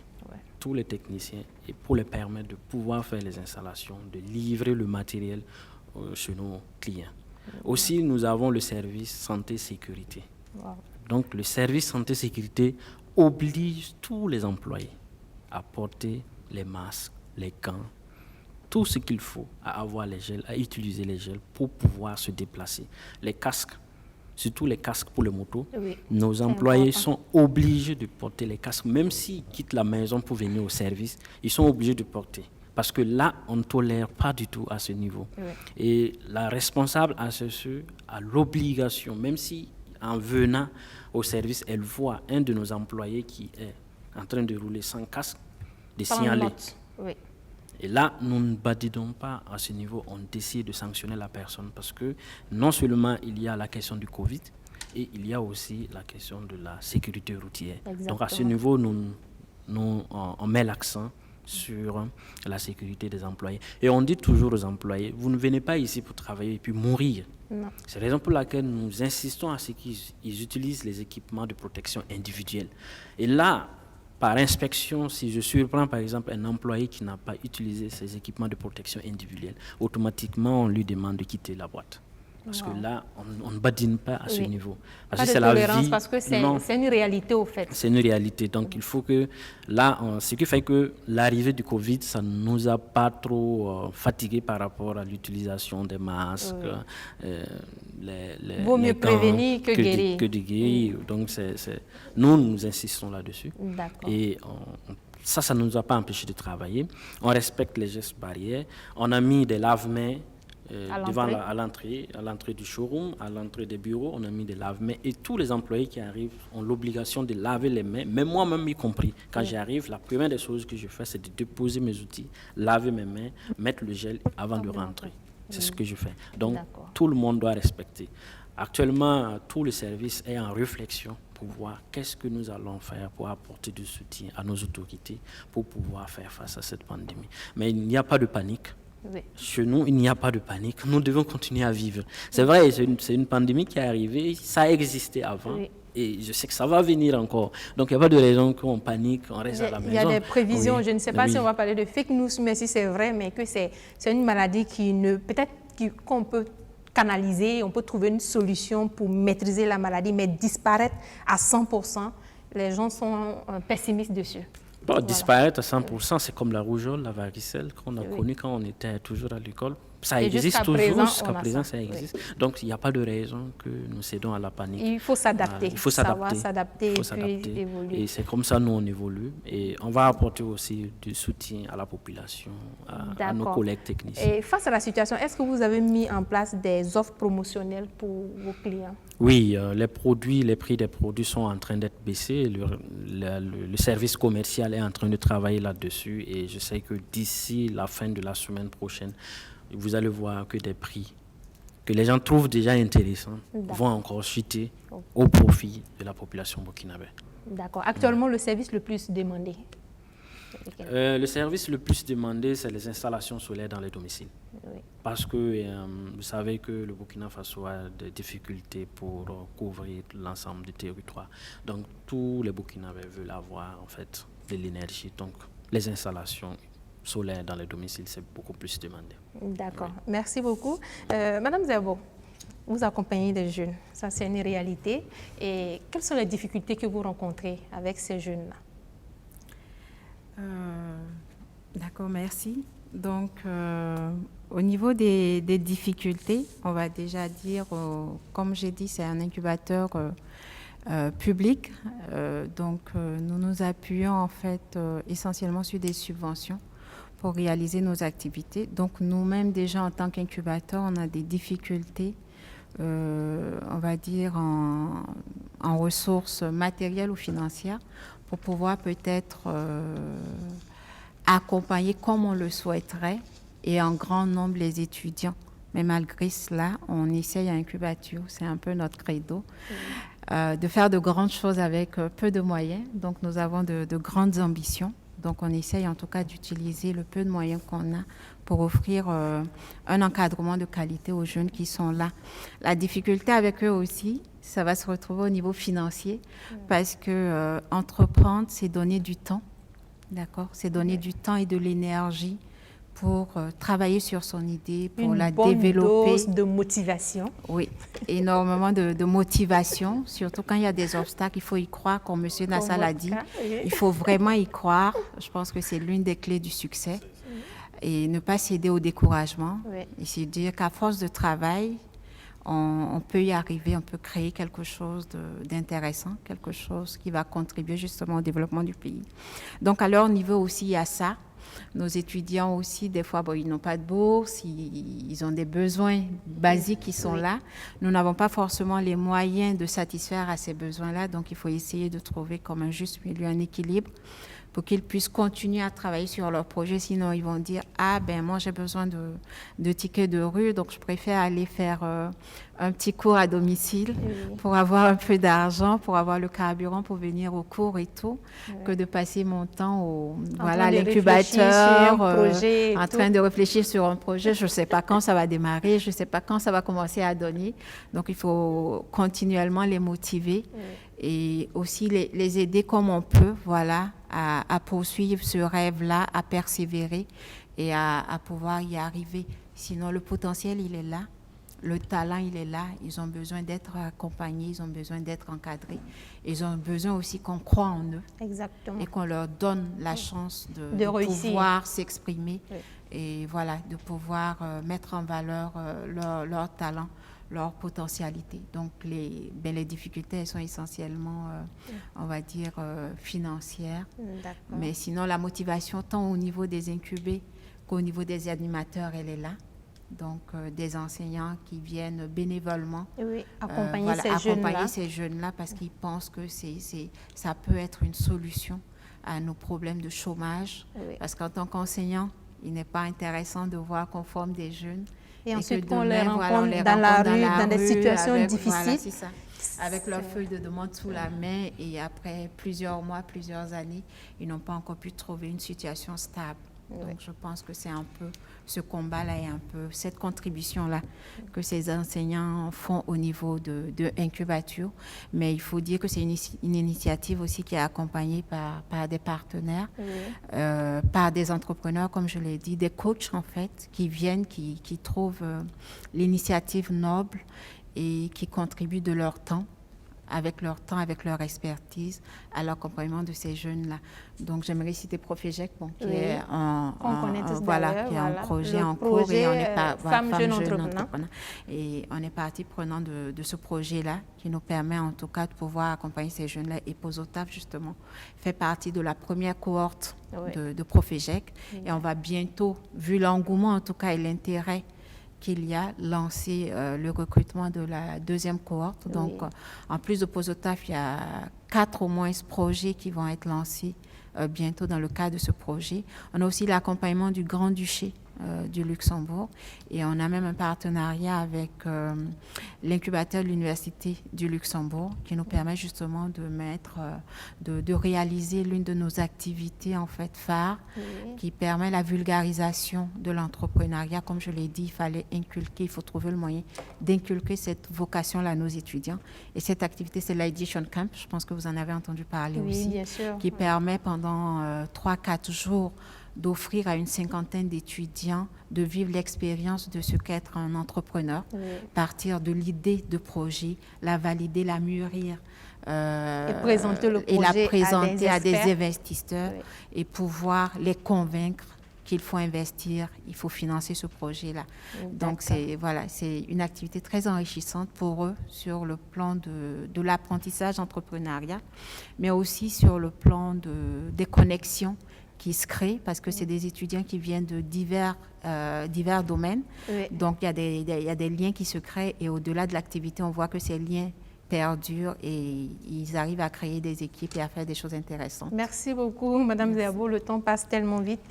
Tous les techniciens et pour les permettre de pouvoir faire les installations, de livrer le matériel chez nos clients. Aussi, nous avons le service santé-sécurité. Wow. Donc, le service santé-sécurité oblige tous les employés à porter les masques, les gants, tout ce qu'il faut, à avoir les gels, à utiliser les gels pour pouvoir se déplacer. Les casques, surtout les casques pour les motos, oui, nos employés sont obligés de porter les casques. Même s'ils quittent la maison pour venir au service, ils sont obligés de porter. Parce que là, on ne tolère pas du tout à ce niveau. Oui. Et la responsable a l'obligation, même si en venant au service, elle voit un de nos employés qui est en train de rouler sans casque, de signaler. Oui. Et là, nous ne badinons pas à ce niveau, on décide de sanctionner la personne parce que non seulement il y a la question du Covid, et il y a aussi la question de la sécurité routière. Exactement. Donc à ce niveau, on met l'accent sur la sécurité des employés. Et on dit toujours aux employés, vous ne venez pas ici pour travailler et puis mourir. Non. C'est la raison pour laquelle nous insistons à ce qu'ils utilisent les équipements de protection individuelle. Et là, par inspection, si je surprends par exemple un employé qui n'a pas utilisé ces équipements de protection individuelle, automatiquement on lui demande de quitter la boîte. Parce que là, on ne badine pas à ce niveau. Parce pas que de tolérance, parce que c'est une réalité au fait. C'est une réalité. Donc il faut que, là, ce qui fait que l'arrivée du Covid, ça ne nous a pas trop fatigués par rapport à l'utilisation des masques, vaut mieux prévenir que guérir. Que de guérir. Donc nous insistons là-dessus. Et ça ne nous a pas empêché de travailler. On respecte les gestes barrières. On a mis des lave-mains à l'entrée du showroom, à l'entrée des bureaux, on a mis des lave-mains et tous les employés qui arrivent ont l'obligation de laver les mains, même moi-même y compris. Quand j'arrive, la première des choses que je fais, c'est de déposer mes outils, laver mes mains, mettre le gel avant de rentrer. C'est ce que je fais. Donc, tout le monde doit respecter. Actuellement, tout le service est en réflexion pour voir qu'est-ce que nous allons faire pour apporter du soutien à nos autorités pour pouvoir faire face à cette pandémie. Mais il n'y a pas de panique. Oui. Chez nous, il n'y a pas de panique. Nous devons continuer à vivre. C'est vrai, c'est une pandémie qui est arrivée. Ça a existé avant. Oui. Et je sais que ça va venir encore. Donc, il n'y a pas de raison qu'on panique, on reste à la maison. Il y a des prévisions. Je ne sais pas si on va parler de fake news, mais si c'est vrai, mais que c'est une maladie qu'on peut canaliser, on peut trouver une solution pour maîtriser la maladie, mais disparaître à 100%, les gens sont pessimistes dessus. Bon, disparaître à 100%, c'est comme la rougeole, la varicelle qu'on a connue quand on était toujours à l'école. Ça Et existe jusqu'à toujours, présent, jusqu'à on a présent ça. ça existe. Donc il n'y a pas de raison que nous cédons à la panique. Il faut s'adapter. Il faut Savoir s'adapter. s'adapter et puis évoluer. Et c'est comme ça nous on évolue. Et on va apporter aussi du soutien à la population, à nos D'accord. collègues techniciens. Et face à la situation, est-ce que vous avez mis en place des offres promotionnelles pour vos clients? Oui, les prix des produits sont en train d'être baissés. Le service commercial est en train de travailler là-dessus. Et je sais que d'ici la fin de la semaine prochaine, vous allez voir que des prix que les gens trouvent déjà intéressants vont encore chuter au profit de la population burkinabé. D'accord. Actuellement, le service le plus demandé? Le service le plus demandé, c'est les installations solaires dans les domiciles. Oui. Parce que vous savez que le Burkina Faso a des difficultés pour couvrir l'ensemble du territoire. Donc tous les Burkinabés veulent avoir en fait de l'énergie. Donc les installations solaires dans les domiciles, c'est beaucoup plus demandé. D'accord. Merci beaucoup. Madame Zerbo, vous accompagnez des jeunes. Ça, c'est une réalité. Et quelles sont les difficultés que vous rencontrez avec ces jeunes-là? D'accord, merci. Donc, au niveau des difficultés, on va déjà dire, comme j'ai dit, c'est un incubateur public. Donc, nous nous appuyons en fait essentiellement sur des subventions pour réaliser nos activités. Donc, nous-mêmes déjà en tant qu'incubateur, on a des difficultés, on va dire, en ressources matérielles ou financières pour pouvoir peut-être accompagner comme on le souhaiterait et en grand nombre les étudiants. Mais malgré cela, on essaye à Incubatio, c'est un peu notre credo, de faire de grandes choses avec peu de moyens. Donc nous avons de grandes ambitions. Donc on essaye en tout cas d'utiliser le peu de moyens qu'on a pour offrir un encadrement de qualité aux jeunes qui sont là. La difficulté avec eux aussi, ça va se retrouver au niveau financier parce que entreprendre, c'est donner du temps. D'accord, c'est donner du temps et de l'énergie pour travailler sur son idée, pour la développer. Une bonne dose de motivation. Oui, énormément de motivation, surtout quand il y a des obstacles, il faut y croire, comme M. Nassal a dit. Il faut vraiment y croire. Je pense que c'est l'une des clés du succès. Et ne pas céder au découragement. Oui. Et c'est dire qu'à force de travail, on peut y arriver, on peut créer quelque chose d'intéressant, quelque chose qui va contribuer justement au développement du pays. Donc à leur niveau aussi, il y a ça. Nos étudiants aussi, des fois, ils n'ont pas de bourse, ils ont des besoins basiques qui sont là. Nous n'avons pas forcément les moyens de satisfaire à ces besoins-là, donc il faut essayer de trouver comme un juste milieu, un équilibre pour qu'ils puissent continuer à travailler sur leur projet. Sinon, ils vont dire « Ah, ben moi, j'ai besoin de tickets de rue, donc je préfère aller faire un petit cours à domicile pour avoir un peu d'argent, pour avoir le carburant pour venir au cours et tout, que de passer mon temps à l'incubateur, en train de réfléchir sur un projet. Je ne sais pas quand ça va démarrer, je ne sais pas quand ça va commencer à donner. Donc, il faut continuellement les motiver et aussi les aider comme on peut, voilà, à poursuivre ce rêve-là, à persévérer et à pouvoir y arriver. Sinon, le potentiel, il est là. Le talent, il est là. Ils ont besoin d'être accompagnés, ils ont besoin d'être encadrés. Ils ont besoin aussi qu'on croit en eux. Exactement. Et qu'on leur donne la chance de pouvoir s'exprimer et voilà, de pouvoir mettre en valeur leur talent, leur potentialité. Donc, les difficultés, elles sont essentiellement, on va dire, financières. Mais sinon, la motivation, tant au niveau des incubés qu'au niveau des animateurs, elle est là. Donc, des enseignants qui viennent bénévolement accompagner ces jeunes-là parce qu'ils pensent que ça peut être une solution à nos problèmes de chômage. Parce qu'en tant qu'enseignant, il n'est pas intéressant de voir qu'on forme des jeunes et ensuite qu'on les rencontre dans la rue, dans des situations difficiles. Voilà, c'est ça. Avec leur feuille de demande sous la main et après plusieurs mois, plusieurs années, ils n'ont pas encore pu trouver une situation stable. Donc, je pense que c'est un peu ce combat-là et un peu cette contribution-là que ces enseignants font au niveau de Incubatio. Mais il faut dire que c'est une initiative aussi qui est accompagnée par des partenaires, par des entrepreneurs, comme je l'ai dit, des coachs en fait, qui viennent, qui trouvent l'initiative noble et qui contribuent de leur temps avec leur temps, avec leur expertise, à l'accompagnement de ces jeunes-là. Donc, j'aimerais citer Profégec, qui est un projet en cours et on est Femmes Jeunes Entrepreneurs. Et on est partie prenante de ce projet-là qui nous permet en tout cas de pouvoir accompagner ces jeunes-là. Et Posotaf, justement, fait partie de la première cohorte de Profégec. Et on va bientôt, vu l'engouement en tout cas et l'intérêt qu'il y a, lancé le recrutement de la deuxième cohorte. Donc, en plus de Posotaf, il y a 4 au moins projets qui vont être lancés bientôt dans le cadre de ce projet. On a aussi l'accompagnement du Grand-Duché du Luxembourg et on a même un partenariat avec l'incubateur de l'Université du Luxembourg qui nous permet justement de réaliser l'une de nos activités en fait phares qui permet la vulgarisation de l'entrepreneuriat. Comme je l'ai dit, il fallait inculquer, il faut trouver le moyen d'inculquer cette vocation-là à nos étudiants. Et cette activité, c'est l'Ideation Camp, je pense que vous en avez entendu parler aussi, bien sûr, qui permet pendant 3-4 jours d'offrir à une 50aine d'étudiants de vivre l'expérience de ce qu'être un entrepreneur, partir de l'idée de projet, la valider, la mûrir, et présenter le projet et la présenter à des investisseurs Oui. et pouvoir les convaincre qu'il faut investir, il faut financer ce projet-là. Donc, c'est une activité très enrichissante pour eux sur le plan de l'apprentissage entrepreneuriat, mais aussi sur le plan des connexions qui se créent, parce que c'est des étudiants qui viennent de divers domaines. Oui. Donc, il y a des liens qui se créent et au-delà de l'activité, on voit que ces liens perdurent et ils arrivent à créer des équipes et à faire des choses intéressantes. Merci beaucoup, Madame Zerbo. Le temps passe tellement vite.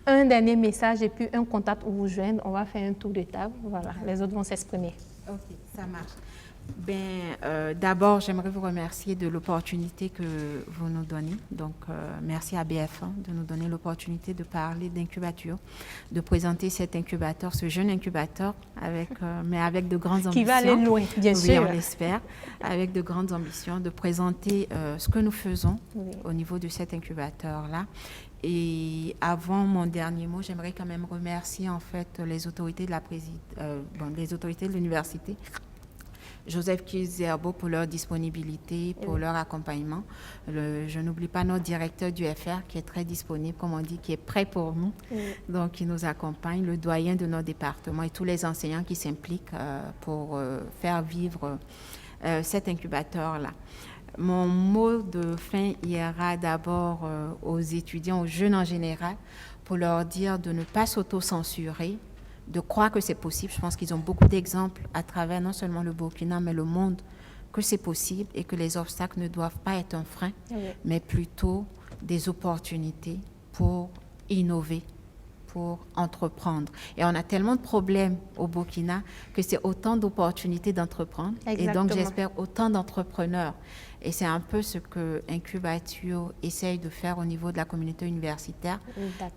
Un dernier message et puis un contact où vous joindre. On va faire un tour de table. Voilà, les autres vont s'exprimer. OK, ça marche. D'abord, j'aimerais vous remercier de l'opportunité que vous nous donnez. Donc, merci à BF1 de nous donner l'opportunité de parler d'incubateur, de présenter cet incubateur, ce jeune incubateur, mais avec de grandes ambitions. Qui va aller loin, bien sûr. Oui, on l'espère, avec de grandes ambitions, de présenter ce que nous faisons au niveau de cet incubateur-là. Et avant mon dernier mot, j'aimerais quand même remercier en fait les autorités de les autorités de l'université. Joseph Kizerbo pour leur disponibilité, pour leur accompagnement. Je n'oublie pas notre directeur du FR qui est très disponible, comme on dit, qui est prêt pour nous. Donc, qui nous accompagne, le doyen de notre département et tous les enseignants qui s'impliquent pour faire vivre cet incubateur-là. Mon mot de fin ira d'abord aux étudiants, aux jeunes en général, pour leur dire de ne pas s'auto-censurer, de croire que c'est possible. Je pense qu'ils ont beaucoup d'exemples à travers non seulement le Burkina, mais le monde, que c'est possible et que les obstacles ne doivent pas être un frein, mais plutôt des opportunités pour innover, pour entreprendre. Et on a tellement de problèmes au Burkina que c'est autant d'opportunités d'entreprendre. Exactement. Et donc, j'espère autant d'entrepreneurs. Et c'est un peu ce que Incubatio essaye de faire au niveau de la communauté universitaire.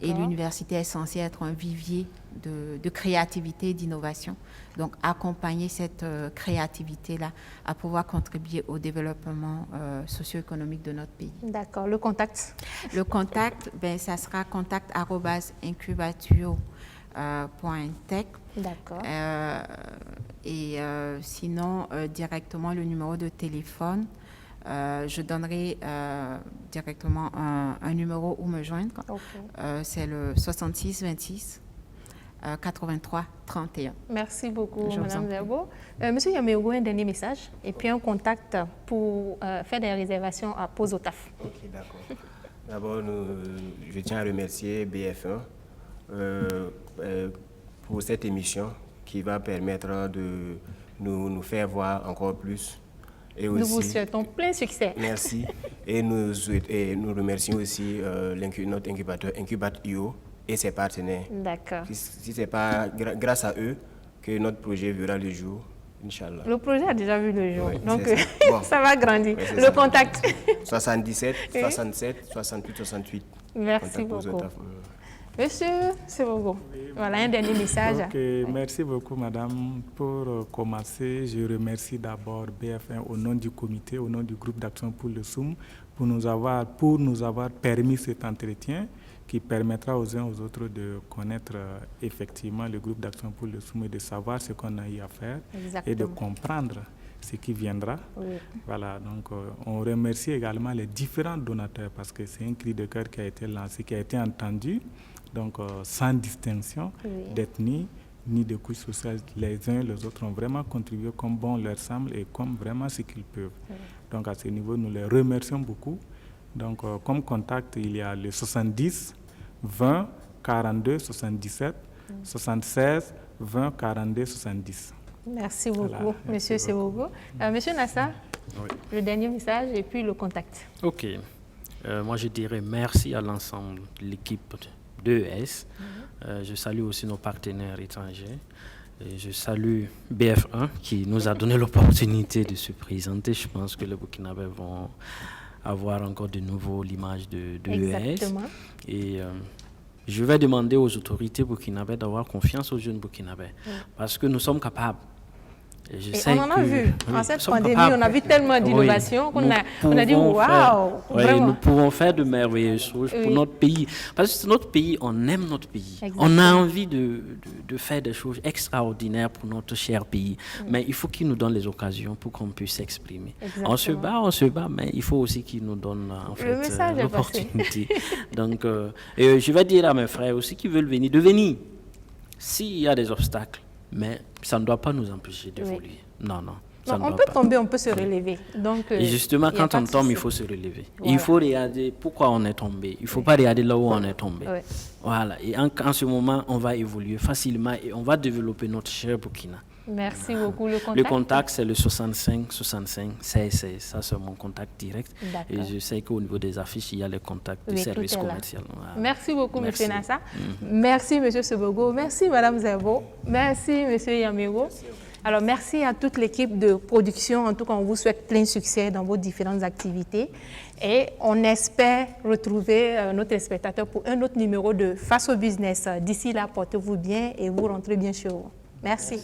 Et l'université est censée être un vivier de créativité et d'innovation. Donc, accompagner cette créativité-là à pouvoir contribuer au développement socio-économique de notre pays. D'accord. Le contact? Le contact, ça sera contact@incubatio.tech. D'accord. Sinon, directement le numéro de téléphone. Je donnerai directement un numéro où me joindre. C'est le 66 26 83 31. Merci beaucoup, Madame Zerbo. Monsieur Yameogo, un dernier message et puis un contact pour faire des réservations à Posotaf. Ok, d'accord. D'abord, je tiens à remercier BF1 pour cette émission qui va permettre de nous faire voir encore plus. Et aussi, nous vous souhaitons plein succès. Merci. Et nous remercions aussi notre incubateur Incubate.io et ses partenaires. D'accord. Si ce n'est pas grâce à eux que notre projet verra le jour, Inch'Allah. Le projet a déjà vu le jour, donc ça va grandir. Ouais, le contact. 77 67 68 68. Merci beaucoup. Monsieur Sevogo, voilà un dernier message. Okay, merci beaucoup, madame. Pour commencer, je remercie d'abord BF1 au nom du comité, au nom du groupe d'action pour le SOUM, pour nous avoir permis cet entretien qui permettra aux uns aux autres de connaître effectivement le groupe d'action pour le SOUM et de savoir ce qu'on a eu à faire. Exactement. Et de comprendre ce qui viendra. Oui. Voilà, donc on remercie également les différents donateurs parce que c'est un cri de cœur qui a été lancé, qui a été entendu, donc sans distinction d'ethnie ni de couches sociales. Les uns et les autres ont vraiment contribué comme bon leur semble et comme vraiment ce qu'ils peuvent. Donc à ce niveau, nous les remercions beaucoup. Donc comme contact, il y a le 70 20 42 77 76 20 42 70. Merci beaucoup, Voilà, Monsieur Sebogo. Monsieur Nassar, le dernier message et puis le contact. Ok. Moi, je dirais merci à l'ensemble de l'équipe d'ES. Je salue aussi nos partenaires étrangers. Et je salue BF1 qui nous a donné l'opportunité de se présenter. Je pense que les Burkinabés vont avoir encore de nouveau l'image de Exactement. ES. Et je vais demander aux autorités burkinabées d'avoir confiance aux jeunes burkinabés. Parce que nous sommes capables. Et on en a vu. Oui, en cette pandémie, on a vu tellement d'innovations qu'on a dit waouh! Nous pouvons faire de merveilleuses choses pour notre pays. Parce que notre pays, on aime notre pays. Exactement. On a envie de faire des choses extraordinaires pour notre cher pays. Mais il faut qu'il nous donne les occasions pour qu'on puisse s'exprimer. On se bat, mais il faut aussi qu'il nous donne en fait, l'opportunité. Donc, je vais dire à mes frères aussi qui veulent venir, de venir. S'il y a des obstacles, mais ça ne doit pas nous empêcher d'évoluer. Non. On peut tomber, on peut se relever. Donc, et justement, quand on tombe, il faut se relever. Voilà. Il faut regarder pourquoi on est tombé. Il ne faut pas regarder là où on est tombé. Voilà. Et en ce moment, on va évoluer facilement et on va développer notre cher Burkina. Merci beaucoup. Le contact, c'est le 65 65 16 16. Ça, c'est mon contact direct. Et je sais qu'au niveau des affiches, il y a les contacts du service commercial. Voilà. Merci beaucoup, M. Nassa. Merci, M. Sebogo. Merci, Mme Zerbo. Merci, M. Yamiro. Alors, merci à toute l'équipe de production. En tout cas, on vous souhaite plein succès dans vos différentes activités. Et on espère retrouver nos téléspectateurs pour un autre numéro de Face au Business. D'ici là, portez-vous bien et vous rentrez bien chez vous. Merci.